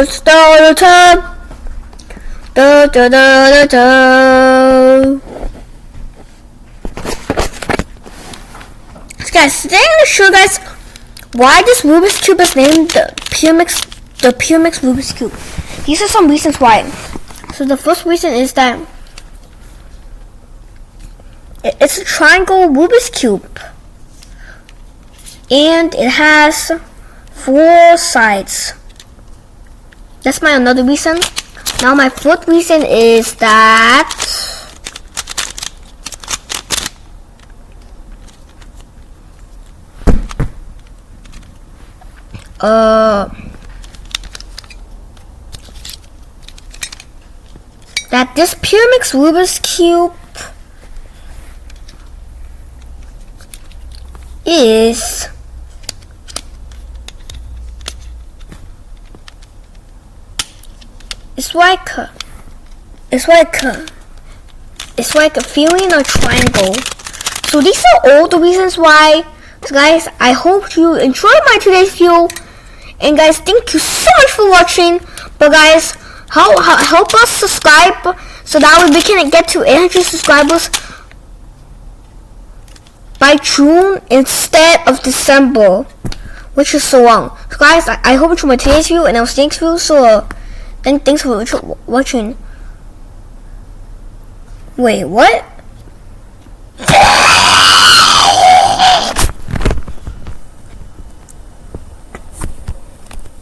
It's the time. Da da da da da. So guys, today I'm gonna show you guys why this Rubik's Cube is named the pyraminx Rubik's Cube. These are some reasons why. So the first reason is that it's a triangle Rubik's Cube, and it has 4 sides. That's my another reason. Now my fourth reason is that that this pyraminx Rubik's Cube is it's like a feeling of triangle. So these are all the reasons why. So guys, I hope you enjoyed my today's video, and guys, thank you so much for watching. But guys, help us subscribe so that way we can get to 800 subscribers by June instead of December, which is so long. So guys, I hope you enjoyed my today's video, and I'll see you next video. So thanks for watching. Wait, what?